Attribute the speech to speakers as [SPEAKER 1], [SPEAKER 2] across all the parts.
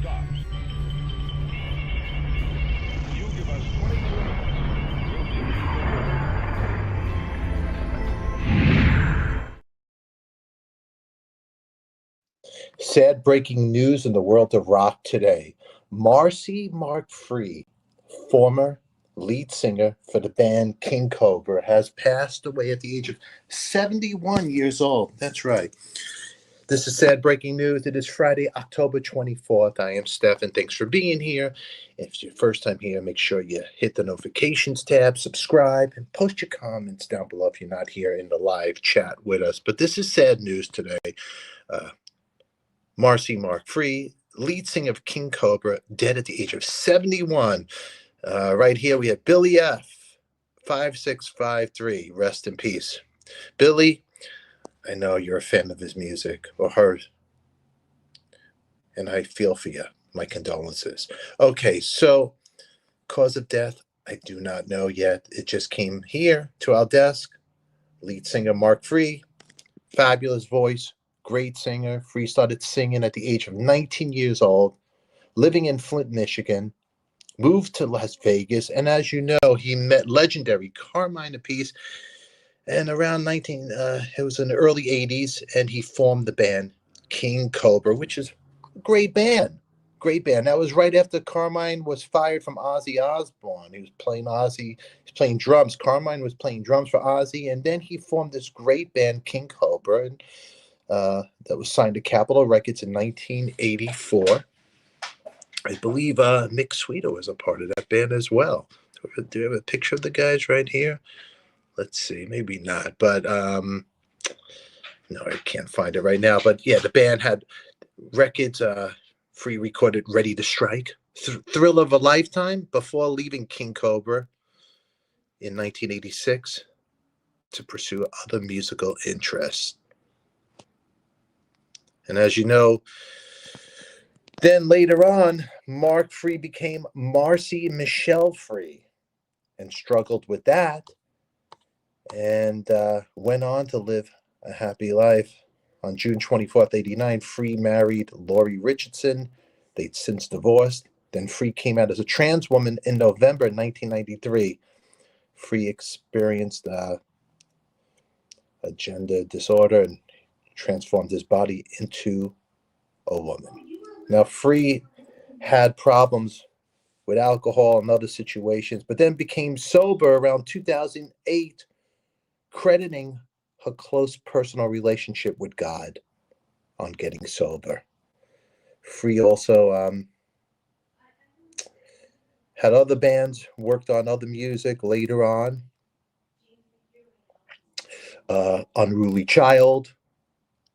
[SPEAKER 1] stops. You give us 22 minutes. We'll take you to
[SPEAKER 2] Sad breaking news in the world of rock today. Marcie Mark, former lead singer for the band King Cobra, has passed away at the age of 71 years old. That's right. This is sad breaking news. It is Friday, October 24th. I am Steph, and thanks for being here. If it's your first time here, make sure you hit the notifications tab, subscribe, and post your comments down below if you're not here in the live chat with us. But this is sad news today. Uh, Marcie Mark, lead singer of King Cobra, dead at the age of 71. Right here we have Billy F. 5653. Rest in peace. Billy, I know you're a fan of his music, or hers, and I feel for you. My condolences. Okay, so cause of death, I do not know yet. It just came here to our desk. Lead singer Mark, fabulous voice, great singer. Free started singing at the age of 19 years old, living in Flint, Michigan, moved to Las Vegas, and as you know, he met legendary Carmine Appice. And around it was in the early 80s, and he formed the band King Cobra, which is a great band. Great band. That was right after Carmine was fired from Ozzy Osbourne. He was playing drums. Carmine was playing drums for Ozzy, and then he formed this great band, King Cobra, and that was signed to Capitol Records in 1984. I believe Mick Sweeto was a part of that band as well. Do you have a picture of the guys right here? Let's see, maybe not, but no, I can't find it right now. But yeah, the band had records, Free recorded Ready to Strike, Thrill of a Lifetime, before leaving King Cobra in 1986 to pursue other musical interests. And as you know, then later on, Mark Free became Marcie Michelle Free and struggled with that, and went on to live a happy life. On June 24th, 89, Free married Laurie Richardson. They'd since divorced. Then Free came out as a trans woman in November 1993. Free experienced a gender disorder and transformed his body into a woman. Now, Free had problems with alcohol and other situations, but then became sober around 2008, crediting her close personal relationship with God on getting sober. Free also had other bands, worked on other music later on. Unruly Child,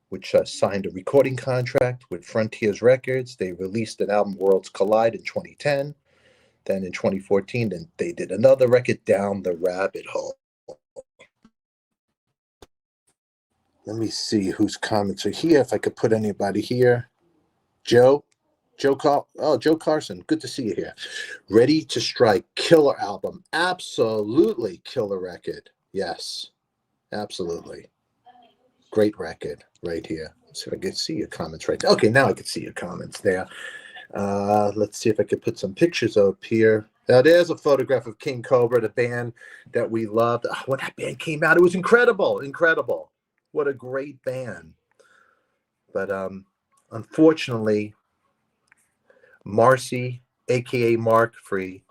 [SPEAKER 2] which signed a recording contract with Frontiers Records. They released an album, Worlds Collide, in 2010. Then in 2014, then they did another record, Down the Rabbit Hole. Let me see whose comments are here. If I could put anybody here. Joe Carson, good to see you here. Ready to Strike, killer album. Absolutely killer record. Yes, absolutely. Great record right here. Let's see if I can see your comments right there. Okay, now I can see your comments there. Let's see if I could put some pictures up here. Now, there's a photograph of King Cobra, the band that we loved. When that band came out, it was incredible. What a great band. But unfortunately, Marcie, a.k.a. Mark Free,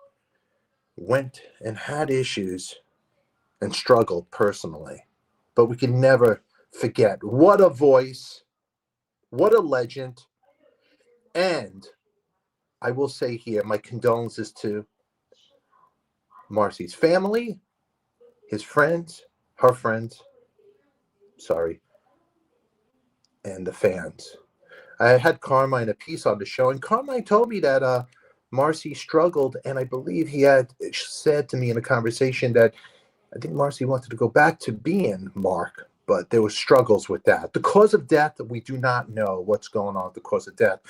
[SPEAKER 2] went and had issues and struggled personally. But we can never forget what a voice, what a legend. And I will say here, my condolences to Marcie's family, his friends, her friends, and the fans. I had Carmine Appice on the show, and Carmine told me that Marcie struggled, and I believe he had said to me in a conversation that I think Marcie wanted to go back to being Mark, but there were struggles with that. The cause of death, we do not know what's going on with the cause of death.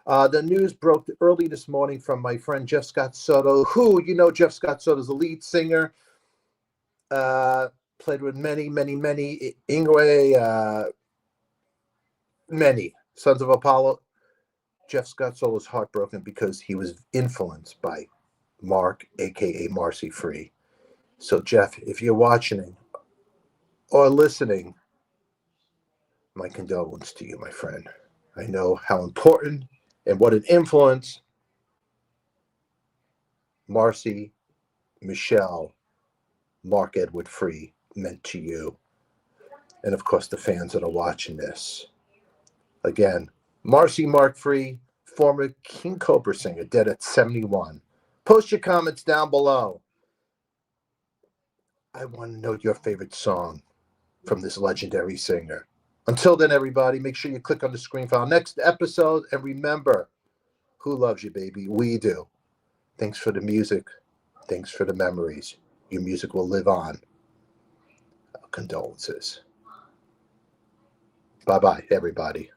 [SPEAKER 2] The news broke early this morning from my friend Jeff Scott Soto, who, you know, Jeff Scott Soto is a lead singer, played with many, Ingwe, many, Sons of Apollo. Jeff Scott Soul is heartbroken because he was influenced by Mark, aka Marcie Free. So, Jeff, if you're watching or listening, my condolence to you, my friend. I know how important and what an influence Marcie Michelle, Mark Edward Free meant to you. And of course, the fans that are watching this. Again, Marcie Mark Free, former King Cobra singer, dead at 71. Post your comments down below. I want to know your favorite song from this legendary singer. Until then, everybody, make sure you click on the screen for our next episode. And remember, who loves you, baby? We do. Thanks for the music. Thanks for the memories. Your music will live on. Condolences. Bye-bye, everybody.